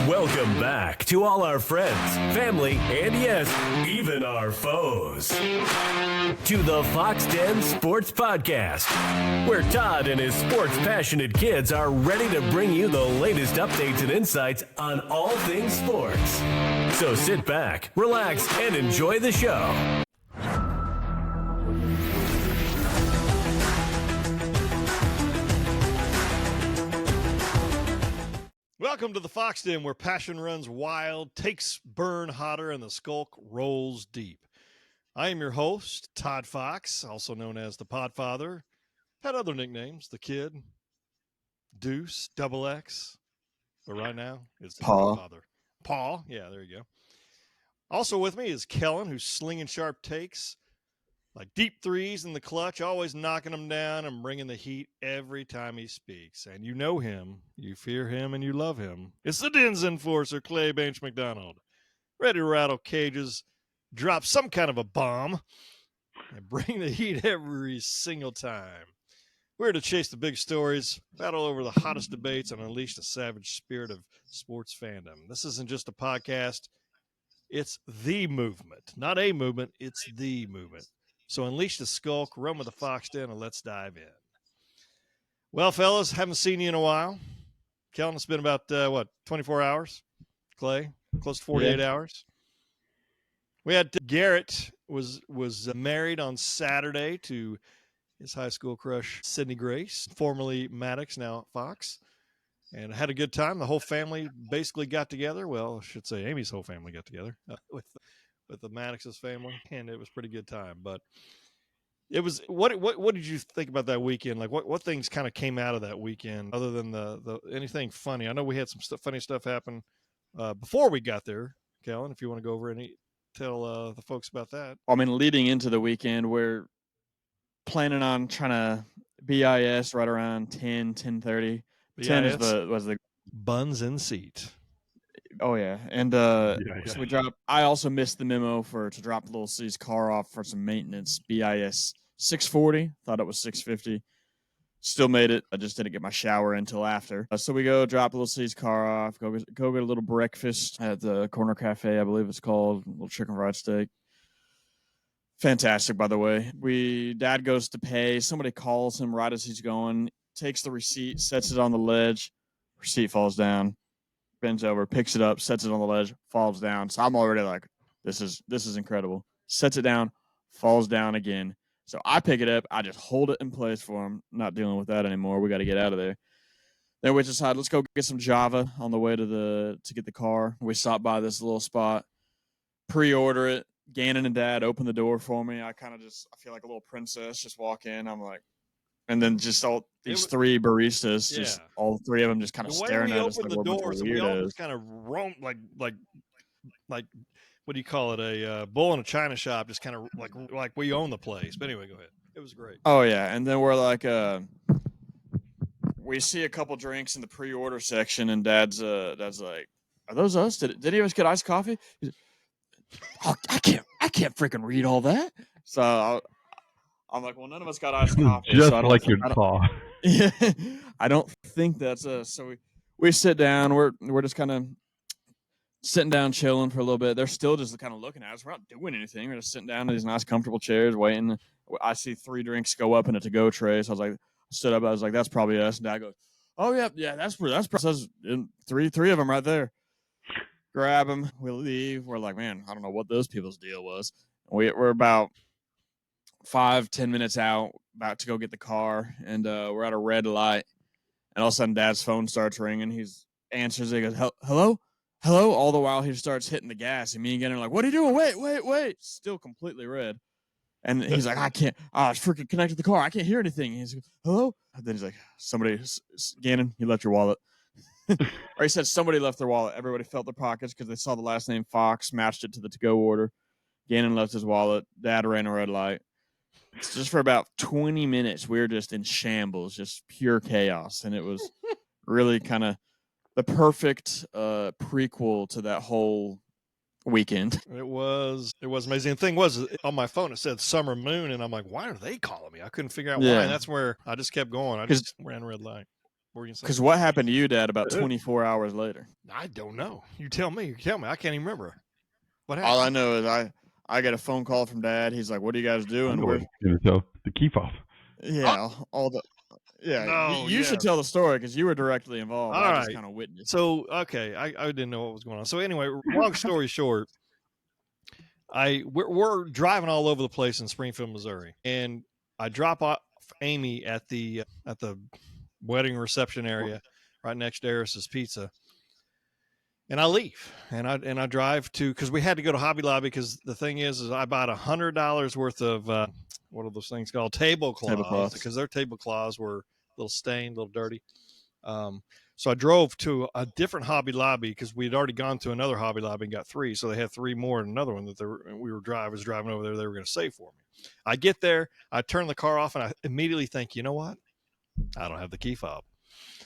Welcome back to all our friends, family, and yes, even our foes. To the Foxx Den Sports Podcast, where Todd and his sports-passionate kids are ready to bring you the latest updates and insights on all things sports. So sit back, relax, and enjoy the show. Welcome to the Foxx Den, where passion runs wild, takes burn hotter, and the skulk rolls deep. I am your host, Todd Foxx, also known as the Podfather. Had other nicknames, the Kid, Deuce, Double X, but right now it's the Podfather. Paul, yeah, there you go. Also with me is Kellen, who's slinging sharp takes, like deep threes in the clutch, always knocking them down and bringing the heat every time he speaks. And you know him, you fear him, and you love him. It's the Den's enforcer, Clay Bench McDonald. Ready to rattle cages, drop some kind of a bomb, and bring the heat every single time. We're here to chase the big stories, battle over the hottest debates, and unleash the savage spirit of sports fandom. This isn't just a podcast. It's the movement. Not a movement, it's the movement. So unleash the skulk, run with the Foxx Den, and let's dive in. Well, fellas, haven't seen you in a while. Kellen, it's been about, 24 hours? Clay, close to 48 hours. We had Garrett was married on Saturday to his high school crush, Sydney Grace, formerly Maddox, now Fox, and had a good time. The whole family basically got together. Well, I should say Amy's whole family got together with the Maddox's family, and it was a pretty good time. But it was what did you think about that weekend? Like what things kind of came out of that weekend other than the anything funny? I know we had some funny stuff happen before we got there, Kellen, if you want to go over and tell the folks about that. I mean, leading into the weekend, we're planning on trying to BIS right around 10:30. 10 was the buns in seat. Oh yeah, and so we drop. I also missed the memo to drop Little C's car off for some maintenance. BIS 6:40. Thought it was 6:50. Still made it. I just didn't get my shower until after. So we go drop Little C's car off. Go get a little breakfast at the Corner Cafe, I believe it's called. A little chicken fried steak. Fantastic, by the way. Dad goes to pay. Somebody calls him right as he's going. Takes the receipt, sets it on the ledge. Receipt falls down. Bends over, picks it up, sets it on the ledge, falls down. So I'm already like, this is incredible. Sets it down, falls down again. So I pick it up. I just hold it in place for him. Not dealing with that anymore. We got to get out of there. Then we decide, let's go get some Java on the way to get the car. We stop by this little spot, pre-order it. Gannon and Dad open the door for me. I feel like a little princess. Just walk in. I'm like, and then just all these three baristas, just all three of them just kind of staring at us like we're weirdos. We all just kind of roam like what do you call it? A bull in a china shop, just kind of like we own the place. But anyway, go ahead. It was great. Oh yeah, and then we're like, we see a couple drinks in the pre-order section, and Dad's like, "Are those us? Did he always get iced coffee?" He's like, "Oh, I can't freaking read all that." So I'm like, well, none of us got iced coffee. Just so like your paw. Yeah, I don't think that's us. So we sit down. We're just kind of sitting down, chilling for a little bit. They're still just kind of looking at us. We're not doing anything. We're just sitting down in these nice, comfortable chairs, waiting. I see 3 drinks go up in a to-go tray. So I was like, stood up. I was like, that's probably us. And Dad goes, oh yeah, that's three of them right there. Grab them. We leave. We're like, man, I don't know what those people's deal was. We're about 5-10 minutes out, about to go get the car, and we're at a red light, and all of a sudden Dad's phone starts ringing. He answers it. He goes, hello, all the while he starts hitting the gas, and me and Gannon are like, what are you doing? Wait, still completely red. And he's like, I can't, it's freaking connected to the car, I can't hear anything. And he's like, hello? And then he's like, Gannon, you left your wallet. Or he said somebody left their wallet. Everybody felt their pockets because they saw the last name Fox, matched it to the to-go order. Gannon left his wallet. Dad ran a red light. Just for about 20 minutes, we were just in shambles, just pure chaos. And it was really kind of the perfect prequel to that whole weekend. It was amazing. The thing was, on my phone, it said Summer Moon, and I'm like, why are they calling me? I couldn't figure out why. And that's where I just kept going. I just ran a red light. What were you gonna say? Because what happened to you, Dad, about 24 hours later? I don't know. You tell me. I can't even remember. What All I happened? know is I get a phone call from Dad. He's like, "What are you guys I doing?" know what you're gonna tell the key fob. Yeah, all the No, you should tell the story because you were directly involved. All I just right. kind of witnessed. So, okay, I didn't know what was going on. So anyway, long story short, we're driving all over the place in Springfield, Missouri, and I drop off Amy at the wedding reception area right next to Eris's Pizza, and I leave, and I drive to, because we had to go to Hobby Lobby, because the thing is I bought $100 worth of what are those things called, tablecloths, because their tablecloths were a little stained, a little dirty. So I drove to a different Hobby Lobby because we had already gone to another Hobby Lobby and got 3. So they had 3 more and another one that I was driving over there. They were going to save for me. I get there, I turn the car off, and I immediately think, you know what? I don't have the key fob.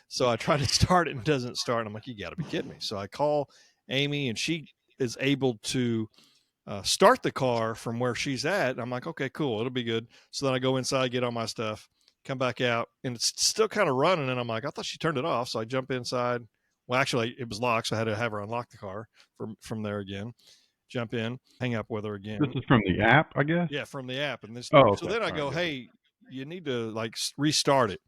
So I try to start it and it doesn't start. And I'm like, you got to be kidding me. So I call Amy, and she is able to start the car from where she's at. And I'm like, okay, cool. It'll be good. So then I go inside, get all my stuff, come back out, and it's still kind of running. And I'm like, I thought she turned it off. So I jump inside. Well, actually, it was locked, so I had to have her unlock the car from there again. Jump in, hang up with her again. This is from the app, I guess? Yeah, from the app. And okay. So then I go, hey, you need to restart it.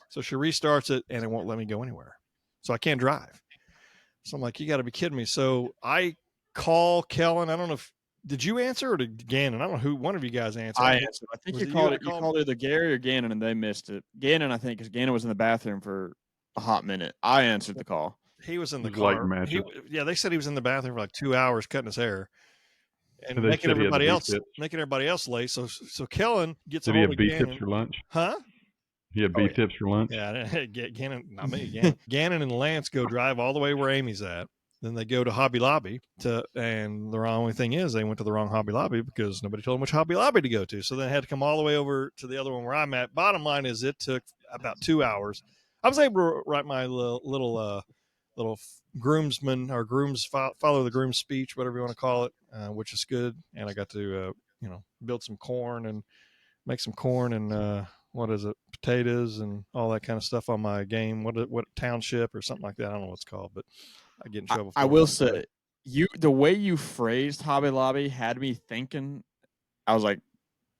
So she restarts it, and it won't let me go anywhere. So I can't drive. So I'm like, you got to be kidding me. So I call Kellen. I don't know if, did you answer or did Gannon? I don't know who, one of you guys answered. I answered. I think you called either Gary or Gannon, and they missed it. Gannon, I think, because Gannon was in the bathroom for a hot minute. I answered the call. He was in the car. They said he was in the bathroom for 2 hours cutting his hair and making everybody else late. So Kellen gets a hold of Gannon. Did he have B-tips for lunch? Huh? He had B-tips for lunch? Yeah, Gannon, not me. Gannon and Lance go drive all the way where Amy's at. Then they go to Hobby Lobby and the only thing is they went to the wrong Hobby Lobby because nobody told them which Hobby Lobby to go to. So they had to come all the way over to the other one where I'm at. Bottom line is it took about 2 hours. I was able to write my little groomsman or follow the groom's speech, whatever you want to call it, which is good. And I got to, build some corn and make some corn and, potatoes and all that kind of stuff on my game. What township or something like that. I don't know what it's called, but I get in trouble. I will say, the way you phrased Hobby Lobby had me thinking. I was like,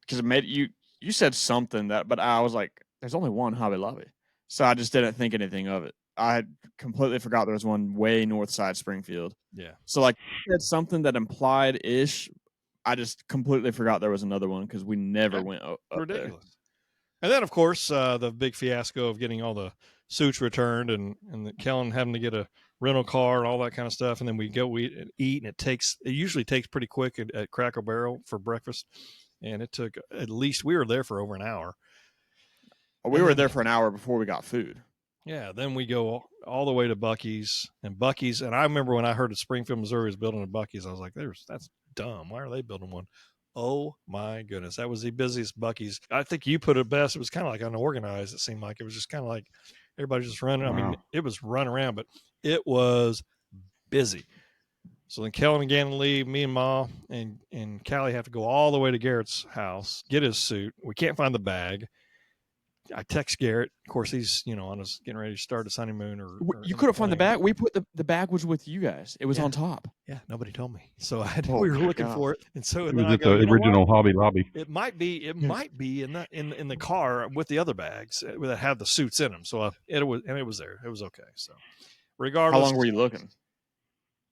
because it made you said something but I was like, there's only one Hobby Lobby, so I just didn't think anything of it. I had completely forgot there was one way north side Springfield. Yeah. So you said something that implied ish. I just completely forgot there was another one because we never went up ridiculous. There. And then, of course, the big fiasco of getting all the suits returned and Kellen having to get a rental car and all that kind of stuff. And then we go eat, and it usually takes pretty quick at Cracker Barrel for breakfast. And it took we were there for over an hour. We were there for an hour before we got food. Yeah. Then we go all the way to Buc-ee's. And I remember when I heard that Springfield, Missouri was building a Buc-ee's, I was like, that's dumb. Why are they building one? Oh my goodness. That was the busiest Buc-ee's. I think you put it best. It was kind of like unorganized. It seemed like it was just kind of like everybody just running. Wow. I mean, it was running around, but it was busy. So then Kellen and Gannon leave. Me and Ma and Callie have to go all the way to Garrett's house, get his suit. We can't find the bag. I text Garrett. Of course, he's on his getting ready to start his honeymoon. Or you could have found the bag. We put the bag was with you guys. It was on top. Yeah, nobody told me, so we were looking for it. And so it was the original Hobby Lobby. It might be in the car with the other bags that have the suits in them. So it was there. It was okay. So regardless, how long were you looking?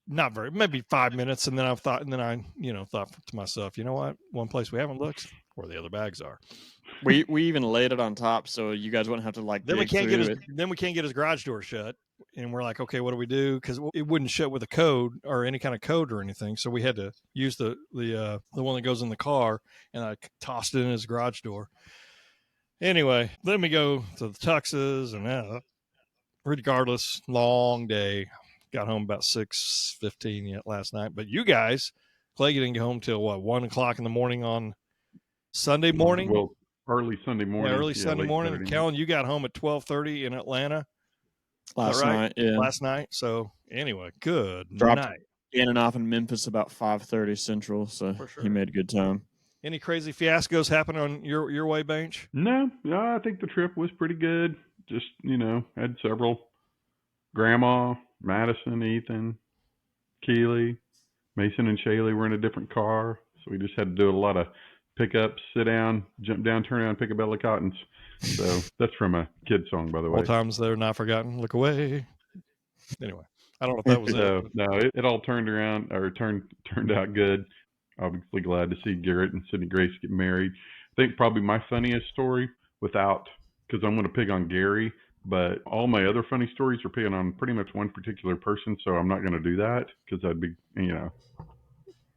Not very, maybe 5 minutes, and then I thought to myself, you know what? One place we haven't looked where the other bags are. We even laid it on top so you guys wouldn't have to Then we can't get his garage door shut, and we're like, okay, what do we do? Because it wouldn't shut with a code or any kind of code or anything, so we had to use the one that goes in the car, and I tossed it in his garage door. Anyway, then we go to the Tuxes, and regardless, long day. Got home about 6:15 last night, but you guys, Clay didn't get home till 1:00 in the morning on Sunday morning. Well, early Sunday morning. Yeah, early Sunday morning. Kellen, you got home at 12:30 in Atlanta last night. Yeah, last night. So anyway, good night. Gannon off in Memphis about 5:30 Central, so he made a good time. Any crazy fiascos happen on your way, Bench? No, I think the trip was pretty good. just, had several. Grandma, Madison, Ethan, Keely, Mason and Shaylee were in a different car. So we just had to do a lot of pickups, sit down, jump down, turn around, pick a bale of cottons. So that's from a kid song, by the way. All times they're not forgotten. Look away. Anyway, I don't know if that was it. No, it all turned around or turned out good. Obviously glad to see Garrett and Sydney Grace get married. I think probably my funniest story because I'm going to pick on Gary, but all my other funny stories are picking on pretty much one particular person. So I'm not going to do that because that'd be,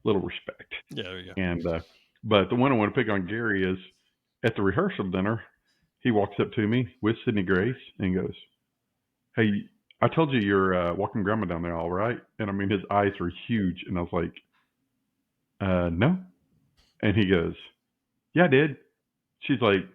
little respect. Yeah, there you go. And, but the one I want to pick on Gary is at the rehearsal dinner, he walks up to me with Sydney Grace and goes, "Hey, I told you you're walking grandma down there, all right?" And I mean, his eyes were huge. And I was like, no. And he goes, "Yeah, I did." She's like,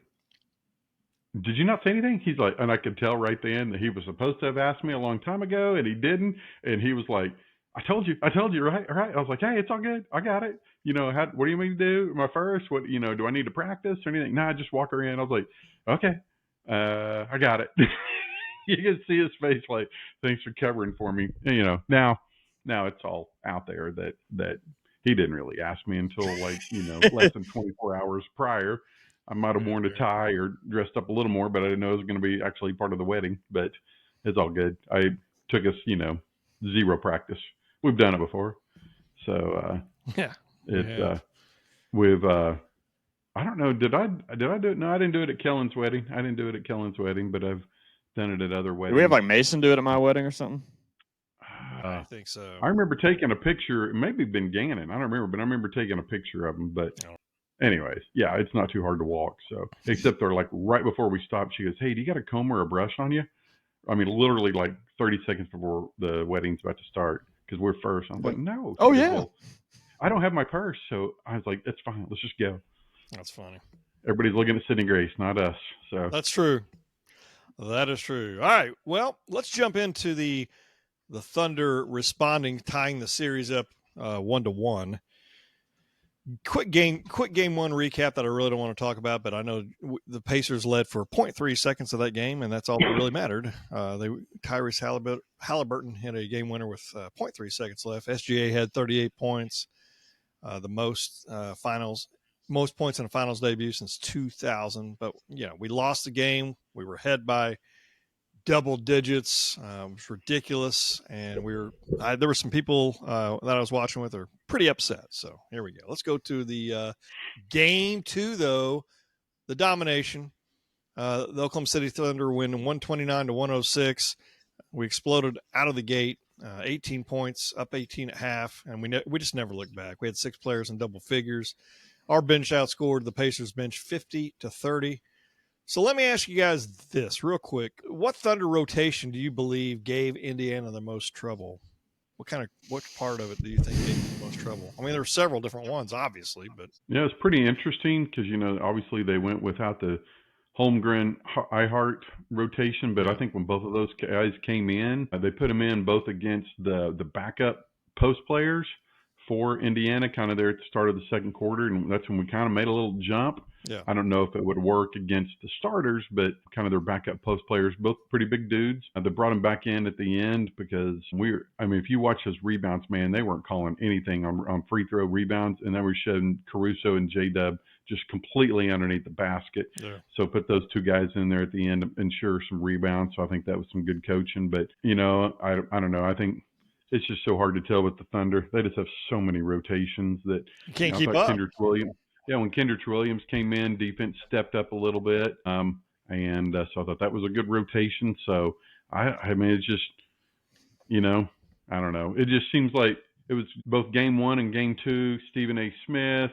"Did you not say anything?" He's like, and I could tell right then that he was supposed to have asked me a long time ago and he didn't. And he was like, I told you, right? All right. I was like, "Hey, it's all good. I got it. What do you mean to do? Am I first? What, do I need to practice or anything?" "Nah, just walk her in." I was like, "Okay. I got it." You can see his face like, "Thanks for covering for me." And, now it's all out there that he didn't really ask me until less than 24 hours prior. I might have worn a tie or dressed up a little more, but I didn't know it was going to be actually part of the wedding. But it's all good. I took us, zero practice. We've done it before. So it's with I don't know. Did I do it? No, I didn't do it at Kellen's wedding. But I've done it at other weddings. Do we have like Mason do it at my wedding or something? I think so. I remember taking a picture. It maybe been Gannon. I don't remember, but I remember taking a picture of him. But anyways, yeah, it's not too hard to walk. So except they're like right before we stopped, she goes, "Hey, do you got a comb or a brush on you?" I mean, literally like 30 seconds before the wedding's about to start because we're first. I'm like, "No." Oh yeah. "Well, I don't have my purse." So I was like, "That's fine. Let's just go." That's funny. Everybody's looking at Sydney Grace, not us. So that's true. That is true. All right. Well, let's jump into the Thunder responding, tying the series up 1-1. Quick game one recap that I really don't want to talk about, but I know the Pacers led for 0.3 seconds of that game, and that's all that really mattered. Tyrese Haliburton hit a game winner with 0.3 seconds left. SGA had 38 points, the most points in a finals debut since 2000. But we lost the game. We were ahead by double digits. It was ridiculous, and there were some people that I was watching with are pretty upset. So here we go. Let's go to the game two, though. The domination. The Oklahoma City Thunder win 129-106. We exploded out of the gate. 18 points, up 18 at half, and we just never looked back. We had 6 players in double figures. Our bench outscored the Pacers bench 50-30. So let me ask you guys this real quick. What Thunder rotation do you believe gave Indiana the most trouble? What part of it do you think gave them the most trouble? I mean, there were several different ones, obviously, but yeah, it's pretty interesting because obviously they went without the Holmgren iHeart rotation, but I think when both of those guys came in, they put them in both against the backup post players for Indiana, kind of there at the start of the second quarter, and that's when we kind of made a little jump. Yeah. I don't know if it would work against the starters, but kind of their backup post players, both pretty big dudes. They brought them back in at the end because if you watch those rebounds, man, they weren't calling anything on free throw rebounds, and they were showing Caruso and J-Dub just completely underneath the basket. Yeah. So put those two guys in there at the end to ensure some rebounds. So I think that was some good coaching. But, I don't know. I think it's just so hard to tell with the Thunder. They just have so many rotations that you can't keep up. When Kendrick Williams came in, defense stepped up a little bit. So I thought that was a good rotation. So, I mean, it's just, I don't know. It just seems like it was both game one and game two, Stephen A. Smith.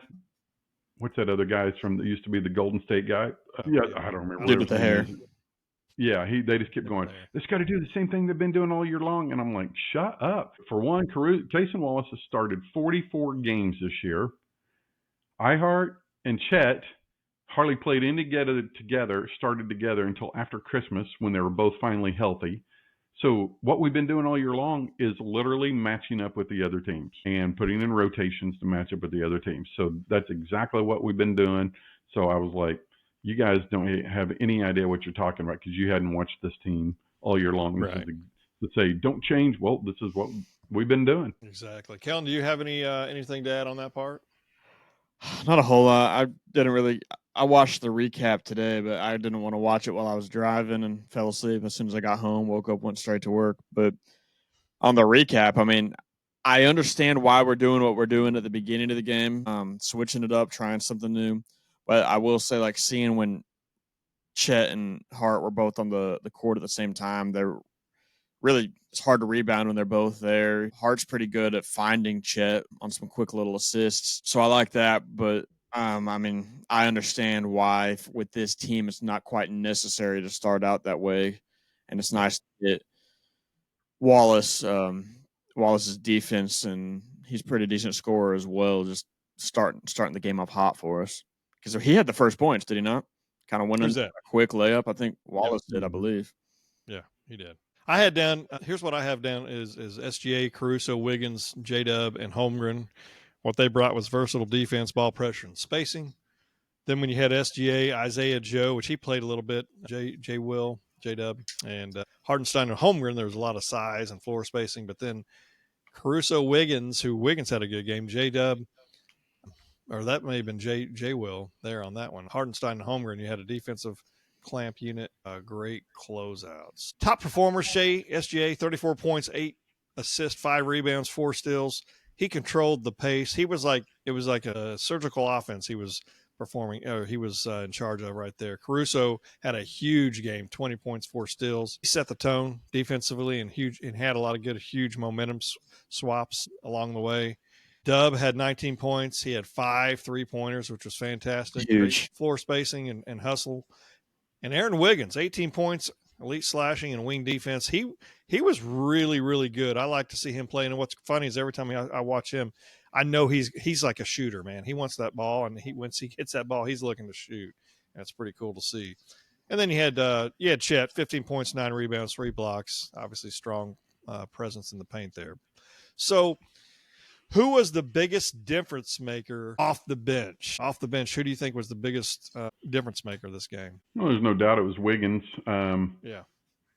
What's that other guy that used to be the Golden State guy? I don't remember. Dude with the hair. Yeah, they just kept going, "It's got to do the same thing they've been doing all year long." And I'm like, shut up. For one, Cason Wallace has started 44 games this year. iHeart and Chet hardly played started together until after Christmas when they were both finally healthy. So what we've been doing all year long is literally matching up with the other teams and putting in rotations to match up with the other teams. So that's exactly what we've been doing. So I was like, you guys don't have any idea what you're talking about because you hadn't watched this team all year long. Right. To say don't change. Well, this is what we've been doing. Exactly. Kellen, do you have anything to add on that part? Not a whole lot. I didn't really. I watched the recap today, but I didn't want to watch it while I was driving and fell asleep as soon as I got home. Woke up, went straight to work. But on the recap, I mean, I understand why we're doing what we're doing at the beginning of the game, switching it up, trying something new. But I will say, like, seeing when Chet and Hart were both on the court at the same time, they're really, it's hard to rebound when they're both there. Hart's pretty good at finding Chet on some quick little assists. So I like that. But, I mean, I understand why with this team it's not quite necessary to start out that way. And it's nice to get Wallace's defense, and he's a pretty decent scorer as well, just starting the game off hot for us. Because he had the first points, did he not? Kind of went in a quick layup. I think Wallace did, I believe. Yeah, he did. I had down, here's what I have down is SGA, Caruso, Wiggins, J-Dub, and Holmgren. What they brought was versatile defense, ball pressure, and spacing. Then when you had SGA, Isaiah Joe, which he played a little bit, J-Will, J-Dub, and Hardenstein and Holmgren, there was a lot of size and floor spacing. But then Caruso, Wiggins had a good game, J-Dub, or that may have been J-Will there on that one. Hardenstein and Holmgren, you had a defensive clamp unit, great closeouts. Top performers, SGA, 34 points, 8 assists, 5 rebounds, 4 steals. He controlled the pace. It was like a surgical offense he was performing, or he was in charge of right there. Caruso had a huge game, 20 points, 4 steals. He set the tone defensively and had a lot of good, huge momentum swaps along the way. Dub had 19 points. He had 5 3-pointers, which was fantastic. Huge. Great floor spacing and hustle. And Aaron Wiggins, 18 points, elite slashing and wing defense. He was really, really good. I like to see him play. And what's funny is every time I watch him, I know he's like a shooter, man. He wants that ball, and once he hits that ball, he's looking to shoot. That's pretty cool to see. And then you had Chet, 15 points, 9 rebounds, 3 blocks. Obviously strong presence in the paint there. So who was the biggest difference maker off the bench? Off the bench, who do you think was the biggest difference maker this game? Well, there's no doubt it was Wiggins. Yeah.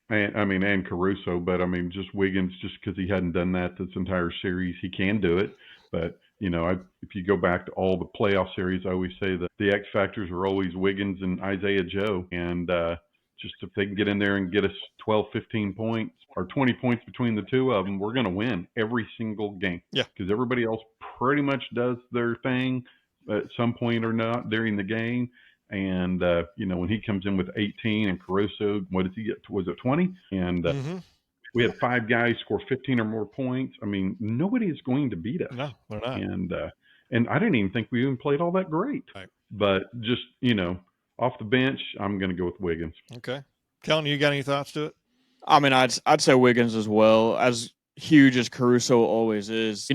And Caruso, but I mean, just Wiggins, just because he hadn't done that this entire series, he can do it. But, if you go back to all the playoff series, I always say that the X factors are always Wiggins and Isaiah Joe. And just if they can get in there and get us 12, 15 points or 20 points between the two of them, we're going to win every single game. Yeah. Because everybody else pretty much does their thing at some point or not during the game. And, when he comes in with 18 and Caruso, what did he get? Was it 20? And we had 5 guys score 15 or more points. I mean, nobody is going to beat us. No, they're not. And I didn't even think we even played all that great. Right. But just, off the bench, I'm going to go with Wiggins. Okay. Kellen, you got any thoughts to it? I mean, I'd say Wiggins as well. As huge as Caruso always is,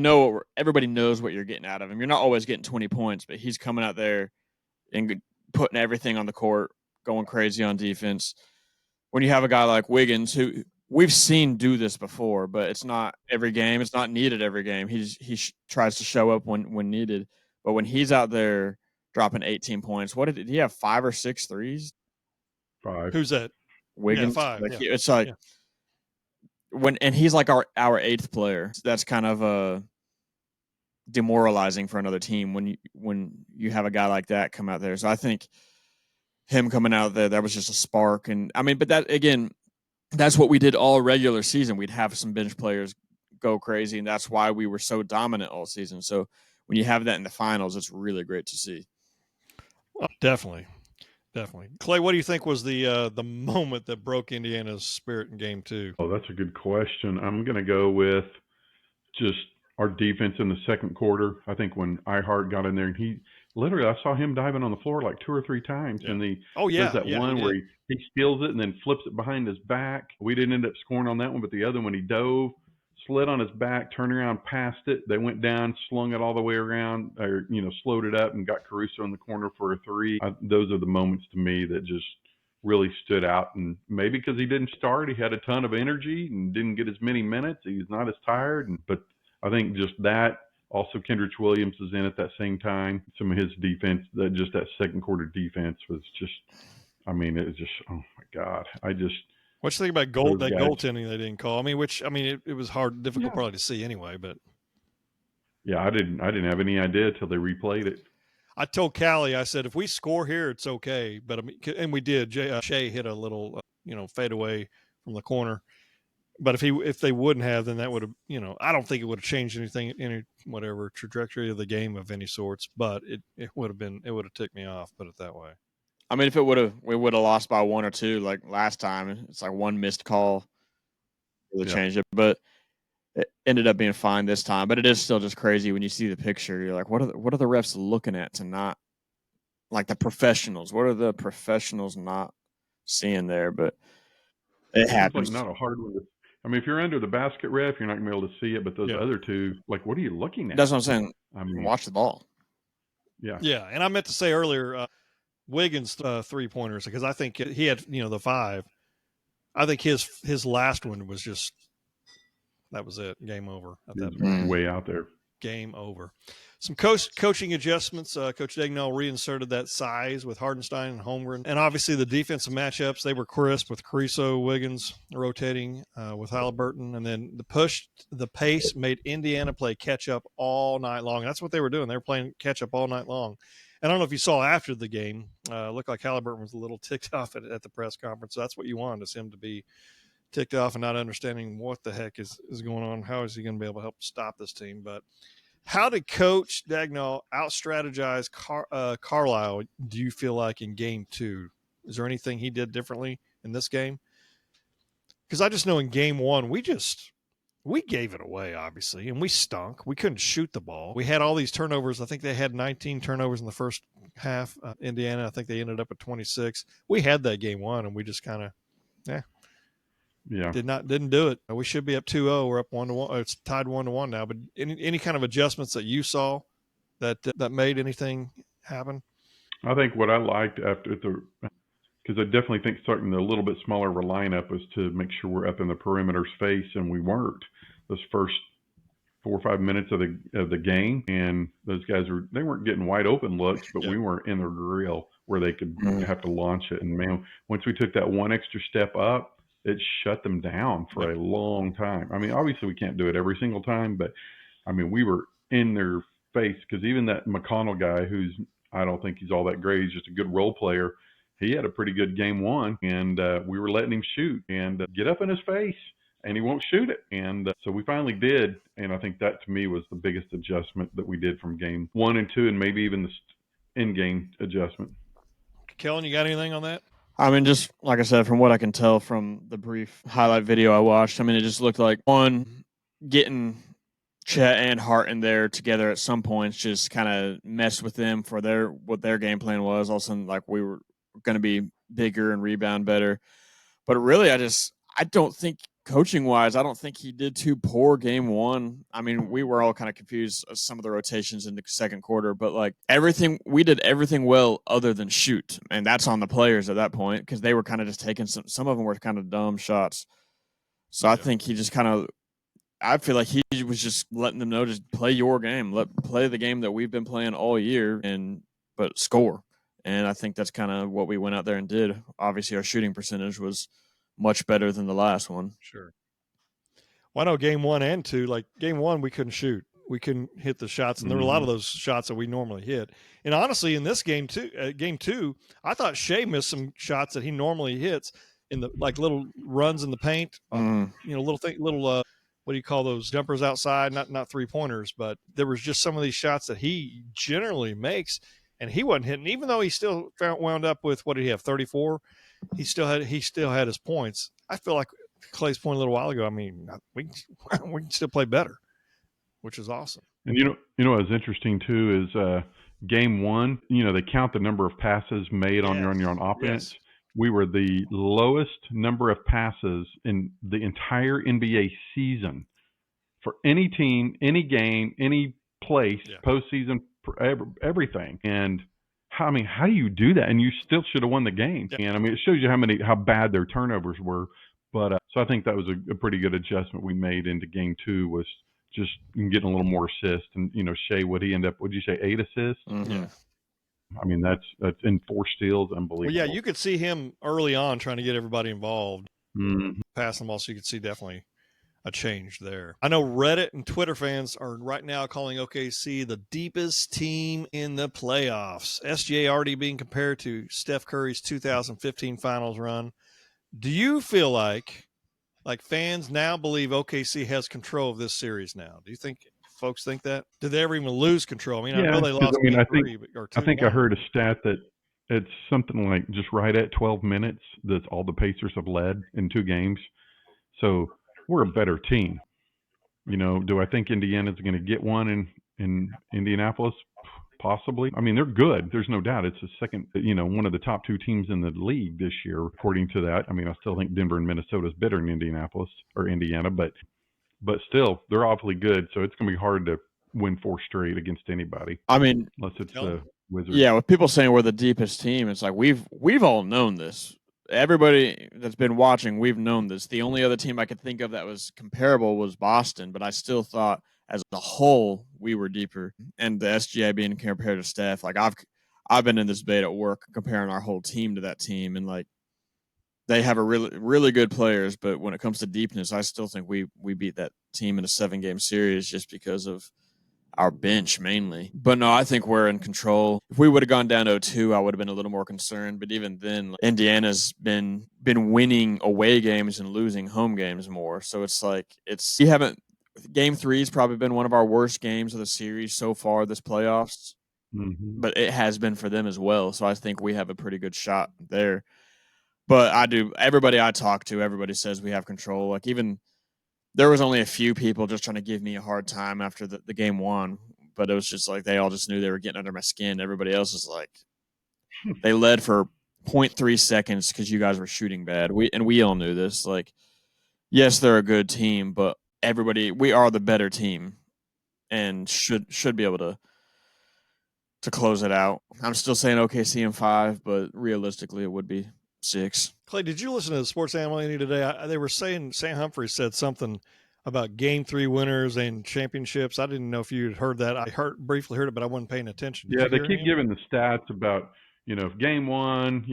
everybody knows what you're getting out of him. You're not always getting 20 points, but he's coming out there and putting everything on the court, going crazy on defense. When you have a guy like Wiggins, who we've seen do this before, but it's not every game. It's not needed every game. He tries to show up when needed. But when he's out there dropping 18 points, did he have 5 or 6 threes? 5. Who's that? Wiggins. Yeah, 5. Like, it's like and he's like our 8th player. That's kind of demoralizing for another team when you have a guy like that come out there. So I think him coming out there, that was just a spark. And I mean, but that again, that's what we did all regular season. We'd have some bench players go crazy, and that's why we were so dominant all season. So when you have that in the finals, it's really great to see. Well, definitely. Clay, what do you think was the moment that broke Indiana's spirit in Game 2? Oh, that's a good question. I'm going to go with just our defense in the second quarter. I think when Ihart got in there, and he literally, I saw him diving on the floor like 2 or 3 times. Yeah. And there's that one where he steals it and then flips it behind his back. We didn't end up scoring on that one, but the other one, he dove, slid on his back, turned around, passed it. They went down, slung it all the way around, or, slowed it up and got Caruso in the corner for a 3. Those are the moments to me that just really stood out. And maybe because he didn't start, he had a ton of energy and didn't get as many minutes. He was not as tired. But I think just that Also, Kendrick Williams is in at that same time. Some of his defense, that second quarter defense was just, I mean, it was just, oh my God. What you think about goaltending they didn't call? It was difficult probably to see anyway, but. Yeah, I didn't have any idea until they replayed it. I told Callie, I said, if we score here, it's okay. But and we did. Shai hit a little, fade away from the corner. But if they wouldn't have, then that would have, I don't think it would have changed anything, any whatever trajectory of the game of any sorts. But it would have ticked me off. Put it that way. I mean, if we would have lost by 1 or 2 like last time. It's like one missed call really changed it, but it ended up being fine this time. But it is still just crazy when you see the picture. You're like, what are the refs looking at to not, like, the professionals? What are the professionals not seeing there? But it happens. Like not a hard one. I mean, if you're under the basket ref, you're not going to be able to see it. But those other two, like, what are you looking at? That's what I'm saying. I mean, watch the ball. Yeah. Yeah, and I meant to say earlier, Wiggins 3-pointers, because I think he had the 5. I think his last one was just that was it. Game over at that point. Way out there. Game over. Some coaching adjustments. Coach Daigneault reinserted that size with Hardenstein and Holmgren. And obviously the defensive matchups, they were crisp with Caruso, Wiggins rotating with Haliburton. And then the pace made Indiana play catch up all night long. And that's what they were doing. They were playing catch up all night long. And I don't know if you saw after the game, looked like Haliburton was a little ticked off at the press conference. So that's what you wanted, is him to be ticked off and not understanding what the heck is going on. How is he going to be able to help stop this team? But how did Coach Daigneault out-strategize Carlisle, do you feel like, in Game 2? Is there anything he did differently in this game? Because I just know in Game 1, we gave it away, obviously, and we stunk. We couldn't shoot the ball. We had all these turnovers. I think they had 19 turnovers in the first half. Indiana, I think they ended up at 26. We had that Game 1, and we just kind of, didn't do it. We should be up 2-0. We're up 1-1. It's tied 1-1 now. But any kind of adjustments that you saw that made anything happen? I think what I liked because I definitely think starting a little bit smaller of a lineup was to make sure we're up in the perimeter's face, and we weren't those first 4 or 5 minutes of the game. And those guys they weren't getting wide open looks, but we weren't in their grill where they could have to launch it. And man, once we took that one extra step up, it shut them down for a long time. I mean, obviously we can't do it every single time, but I mean, we were in their face, because even that McConnell guy, I don't think he's all that great. He's just a good role player. He had a pretty good Game 1, and we were letting him shoot and get up in his face, and he won't shoot it. And so we finally did, and I think that to me was the biggest adjustment that we did from Game 1 and 2, and maybe even the in-game adjustment. Kellen, you got anything on that? I mean, just like I said, from what I can tell from the brief highlight video I watched, I mean, it just looked like getting Chet and Hart in there together at some points just kind of messed with them for what their game plan was. All of a sudden, like, we were going to be bigger and rebound better. But really, I don't think, coaching-wise, I don't think he did too poor Game 1. I mean, we were all kind of confused some of the rotations in the second quarter, but like we did everything well other than shoot. And that's on the players at that point, because they were kind of just taking some of them were kind of dumb shots. So I think he just I feel like he was just letting them know, just play your game, play the game that we've been playing all year, but score. And I think that's kind of what we went out there and did. Obviously, our shooting percentage was much better than the last one. Sure. Well, I know Game 1 and 2, like Game 1, we couldn't shoot. We couldn't hit the shots, and there were a lot of those shots that we normally hit. And honestly, in this Game 2, I thought Shai missed some shots that he normally hits in the little runs in the paint. Little what do you call those, jumpers outside? Not 3-pointers, but there was just some of these shots that he generally makes, and he wasn't hitting. Even though he still wound up with, what did he have, 34? He still had his points. I feel like Clay's point a little while ago, I mean, we can still play better, which is awesome. And you know what was interesting too is Game 1, they count the number of passes made on your offense. Yes. We were the lowest number of passes in the entire NBA season for any team, any game, any place, postseason, everything. And how do you do that? And you still should have won the game. Yeah. And I mean, it shows you how bad their turnovers were. But so I think that was a pretty good adjustment we made into Game 2, was just getting a little more assists. And, Shai, would he end up, would you say 8 assists? Mm-hmm. Yeah. I mean, that's in 4 steals, unbelievable. Well, yeah, you could see him early on trying to get everybody involved, Mhm. passing the ball, so you could see definitely a change there. I know Reddit and Twitter fans are right now calling OKC the deepest team in the playoffs. SGA already being compared to Steph Curry's 2015 finals run. Do you feel like fans now believe OKC has control of this series now? Do you think folks think that? Did they ever even lose control? I mean, I know they lost game 3 or 2. I think I heard a stat that it's something like just right at 12 minutes that all the Pacers have led in 2 games. So we're a better team. Do I think Indiana's going to get one in Indianapolis? Possibly. I mean, they're good. There's no doubt. It's the second, one of the top 2 teams in the league this year, according to that. I mean, I still think Denver and Minnesota is better than Indianapolis or Indiana, but still, they're awfully good. So it's going to be hard to win 4 straight against anybody. I mean, unless it's the Wizards. Yeah, with people saying we're the deepest team, it's like we've all known this. Everybody that's been watching, we've known this. The only other team I could think of that was comparable was Boston, but I still thought as a whole we were deeper. And the SGA being compared to Steph, like I've been in this debate at work comparing our whole team to that team, and like they have a really good players, but when it comes to deepness, I still think we beat that team in a 7-game series just because of our bench mainly. But no, I think we're in control. If we would have gone down 0-2, I would have been a little more concerned. But even then, Indiana's been winning away games and losing home games more. So it's like Game 3 has probably been one of our worst games of the series so far this playoffs. Mm-hmm. But it has been for them as well. So I think we have a pretty good shot there. But everybody I talk to, everybody says we have control. Like even there was only a few people just trying to give me a hard time after the game 1, but it was just like they all just knew they were getting under my skin. Everybody else is like, they led for 0.3 seconds because you guys were shooting bad. We all knew this. Like, yes, they're a good team, but we are the better team and should be able to close it out. I'm still saying OKC in 5, but realistically it would be 6. Clay, did you listen to the Sports Animal today? They were saying Sam Humphries said something about Game 3 winners and championships. I didn't know if you had heard that. I briefly heard it, but I wasn't paying attention. Yeah, they keep giving the stats about, if Game 1,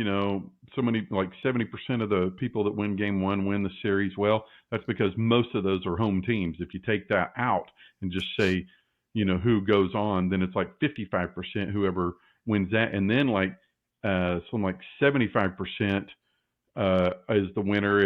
so many, like 70% of the people that win Game 1 win the series. Well, that's because most of those are home teams. If you take that out and just say, who goes on, then it's like 55% whoever wins that. And then like something like 75% is the winner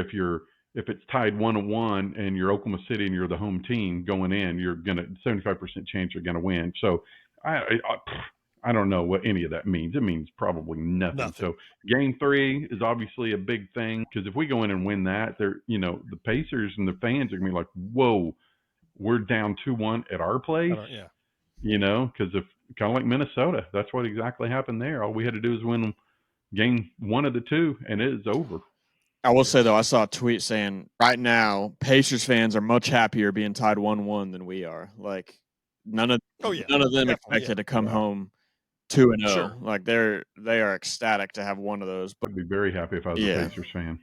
if it's tied 1-1 and you're Oklahoma City and you're the home team going in, you're gonna 75% chance you're gonna win. So I don't know what any of that means. It means probably nothing. So Game 3 is obviously a big thing because if we go in and win that, the Pacers and the fans are gonna be like, whoa, we're down 2-1 at our place. Because if kind of like Minnesota, that's what exactly happened there. All we had to do is win Game 1 of the 2, and it is over. I will say, though, I saw a tweet saying right now Pacers fans are much happier being tied 1-1 than we are. Like, none of them expected to come home 2-0. Sure. Like, they are ecstatic to have one of those. I'd be very happy if I was a Pacers fan.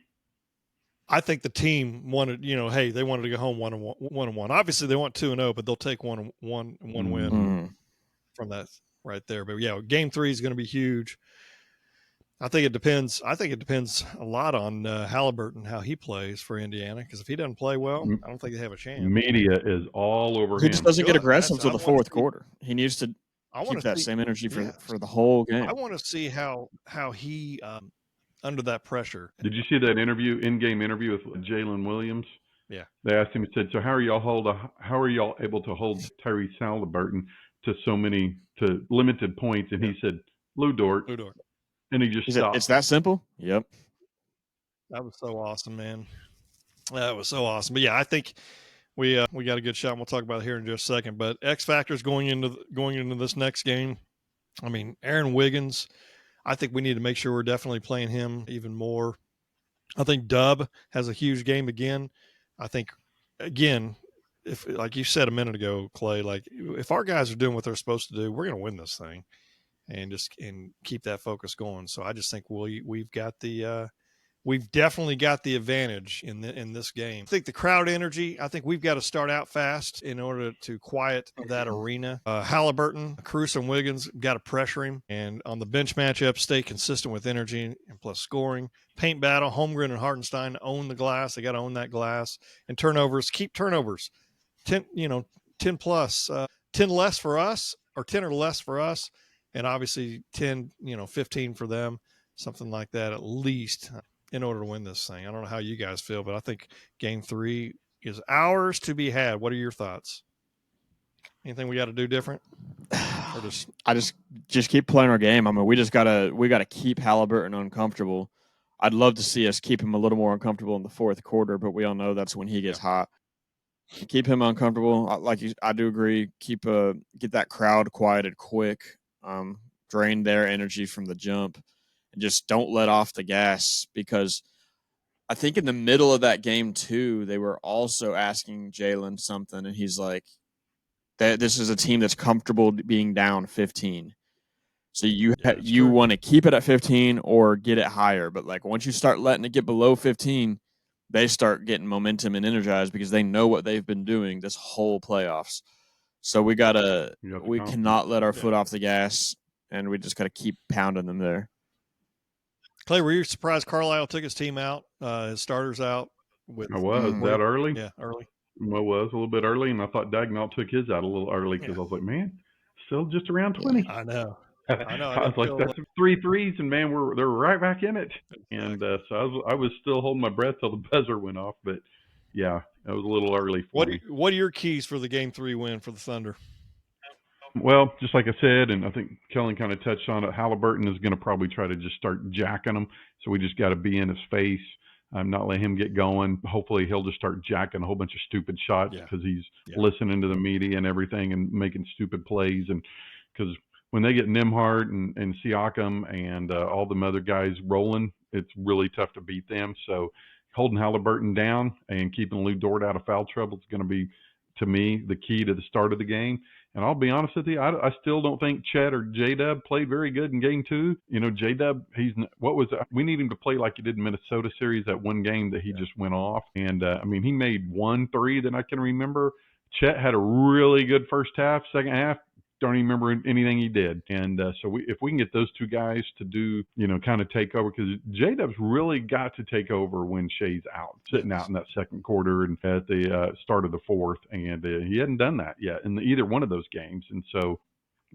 I think the team wanted, hey, they wanted to go home 1-1. Obviously, they want 2-0, but they'll take one win from that right there. But yeah, Game 3 is going to be huge. I think it depends a lot on Haliburton, how he plays for Indiana, because if he doesn't play well, I don't think they have a chance. Media is all over him. He just doesn't get aggressive until the fourth quarter. He needs to keep that same energy for the whole game. I want to see how he under that pressure. Did you see that in-game interview with Jaylin Williams? Yeah. They asked him, said, so how are y'all able to hold Tyrese Haliburton to limited points? And he said, Lou Dort. And he just stopped. It's that simple? Yep. That was so awesome, man. That was so awesome. But yeah, I think we got a good shot. And we'll talk about it here in just a second. But X factors going into this next game. I mean, Aaron Wiggins, I think we need to make sure we're definitely playing him even more. I think Dub has a huge game again. I think, again, if like you said a minute ago, Clay, like if our guys are doing what they're supposed to do, we're going to win this thing. And keep that focus going. So I just think we've got the we've definitely got the advantage in this game. I think the crowd energy, I think we've got to start out fast in order to quiet that arena. Haliburton, Caruso, and Wiggins got to pressure him. And on the bench matchup, stay consistent with energy and plus scoring. Paint battle, Holmgren and Hartenstein own the glass. They got to own that glass. And turnovers, keep turnovers. 10 plus, 10 less for us, or 10 or less for us. And obviously 10, 15 for them, something like that at least, in order to win this thing. I don't know how you guys feel, but I think game 3 is ours to be had. What are your thoughts? Anything we got to do different? Or I just keep playing our game. I mean, we gotta keep Haliburton uncomfortable. I'd love to see us keep him a little more uncomfortable in the fourth quarter, but we all know that's when he gets hot. Keep him uncomfortable. I do agree. Get that crowd quieted quick. Drain their energy from the jump, and just don't let off the gas, because I think in the middle of that game too, they were also asking Jaylin something, and he's like, this is a team that's comfortable being down 15. So you want to keep it at 15 or get it higher. But like once you start letting it get below 15, they start getting momentum and energized because they know what they've been doing this whole playoffs. So we cannot let our foot off the gas, and we just got to keep pounding them there. Clay, were you surprised Carlisle took his team out, his starters out? I was. That early? Yeah, early. Well, it was a little bit early, and I thought Daigneault took his out a little early because I was like, man, still just around 20. I know. I was like, that's 3 threes, and man, they're right back in it. And so I was still holding my breath till the buzzer went off. But yeah, it was a little early for me. What are your keys for the game 3 win for the Thunder? Well, just like I said, and I think Kellen kind of touched on it, Haliburton is going to probably try to just start jacking him. So we just got to be in his face. Not let him get going. Hopefully he'll just start jacking a whole bunch of stupid shots because he's listening to the media and everything and making stupid plays. And because when they get Nembhard and Siakam and all them other guys rolling, it's really tough to beat them. So holding Haliburton down and keeping Lou Dort out of foul trouble is going to be, to me, the key to the start of the game. And I'll be honest with you, I still don't think Chet or J-Dub played very good in game 2. J-Dub, we need him to play like he did in Minnesota series, that one game that he just went off. And, he made 1 3 that I can remember. Chet had a really good first half. Second half, don't even remember anything he did. And so if we can get those 2 guys to do, kind of take over, because J-Dub's really got to take over when Shai's out, sitting out in that second quarter and at the start of the fourth. And he hadn't done that yet in either one of those games. And so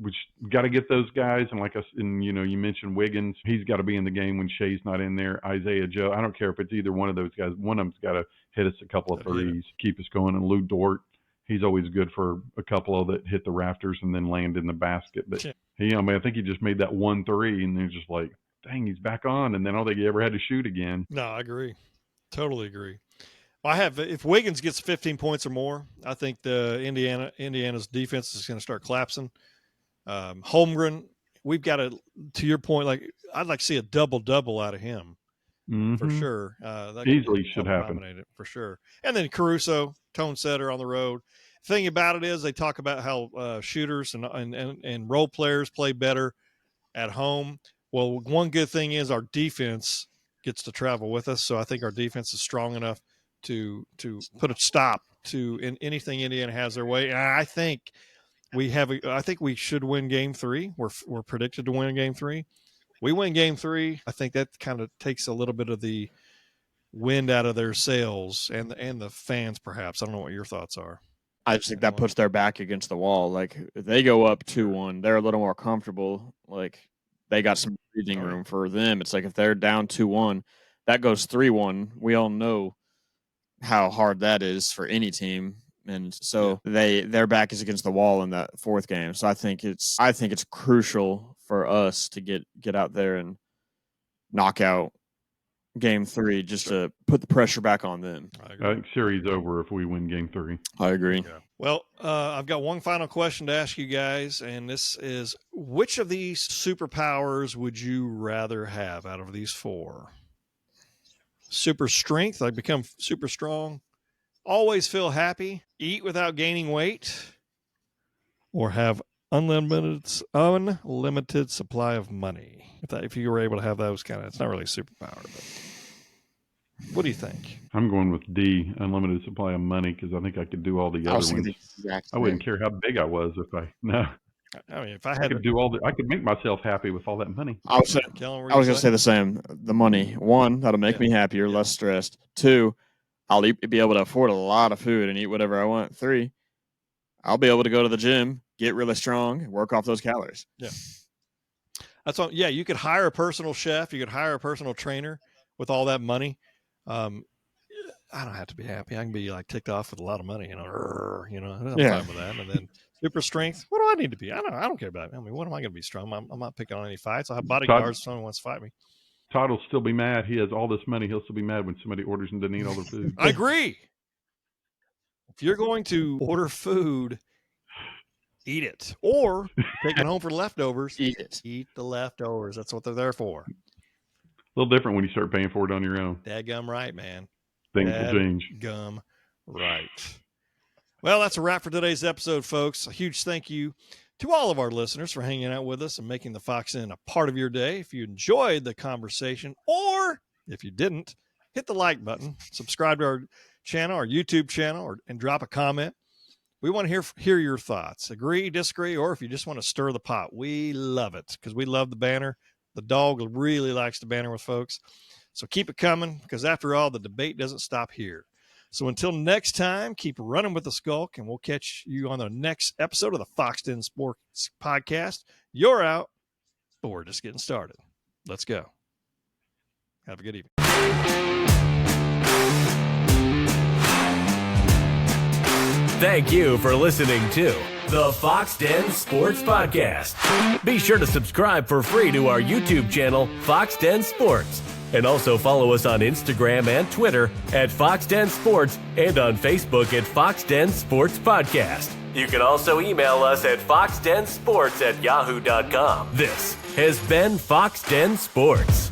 we got to get those guys. And you mentioned Wiggins. He's got to be in the game when Shai's not in there. Isaiah Joe, I don't care if it's either one of those guys. One of them's got to hit us a couple of threes, keep us going. And Lou Dort, he's always good for a couple of that hit the rafters and then land in the basket. But I think he just made that 1 3, and they're just like, dang, he's back on. And then I don't think he ever had to shoot again. No, I agree. Totally agree. If Wiggins gets 15 points or more, I think Indiana's defense is going to start collapsing. Holmgren, we've got to your point, like I'd like to see a double-double out of him. For sure. That easily should happen. For sure. And then Caruso, tone setter on the road. Thing about it is they talk about how shooters and role players play better at home. Well, one good thing is our defense gets to travel with us. So I think our defense is strong enough to put a stop to anything Indiana has their way. And I think we should win game 3. We're predicted to win game 3. We win game 3. I think that kind of takes a little bit of the wind out of their sails and the fans, perhaps. I don't know what your thoughts are. I just think that puts their back against the wall. Like if they go up 2-1, they're a little more comfortable. Like they got some breathing room for them. It's like if they're down 2-1, that goes 3-1. We all know how hard that is for any team. And so their back is against the wall in that fourth game. So I think it's crucial for us to get out there and knock out game 3 just to put the pressure back on them. I think series over if we win game 3. I agree. Yeah. Well, I've got one final question to ask you guys, and this is, which of these superpowers would you rather have out of these 4? Super strength, like become super strong, always feel happy, eat without gaining weight, or have unlimited supply of money. If you were able to have those it's not really a superpower, but What do you think? I'm going with D, unlimited supply of money, because I think I could do all the other ones. I wouldn't care how big I was if I I mean, if I had could do I could make myself happy with all that money. I was going to say the same. The money, one, that'll make me happier, less stressed. Two, I'll be able to afford a lot of food and eat whatever I want. Three, I'll be able to go to the gym, get really strong, and work off those calories. Yeah. That's all. Yeah, you could hire a personal chef. You could hire a personal trainer with all that money. I don't have to be happy. I can be like ticked off with a lot of money. I'm fine with that. And then super strength. What do I need to be? I don't care about it. I mean, what am I going to be strong? I'm not picking on any fights. I have bodyguards. If someone wants to fight me. Todd will still be mad. He has all this money. He'll still be mad when somebody orders and doesn't eat all the food. I agree. If you're going to order food, eat it. Or take it home for leftovers. Eat it. Eat the leftovers. That's what they're there for. A little different when you start paying for it on your own. Dadgum right, man. Things will change. Dadgum right. Well, that's a wrap for today's episode, folks. A huge thank you to all of our listeners for hanging out with us and making the Foxx Den a part of your day. If you enjoyed the conversation, or if you didn't, hit the like button, subscribe to our channel, our YouTube channel, and drop a comment. We want to hear your thoughts. Agree, disagree, or if you just want to stir the pot. We love it because we love the banner. The dog really likes to banter with folks. So keep it coming because, after all, the debate doesn't stop here. So until next time, keep running with the skulk, and we'll catch you on the next episode of the Foxx Den Sports Podcast. You're out, but we're just getting started. Let's go. Have a good evening. Thank you for listening to the Foxx Den Sports Podcast. Be sure to subscribe for free to our YouTube channel, Foxx Den Sports. And also follow us on Instagram and Twitter at Foxx Den Sports and on Facebook at Foxx Den Sports Podcast. You can also email us at foxdensports@yahoo.com. This has been Foxx Den Sports.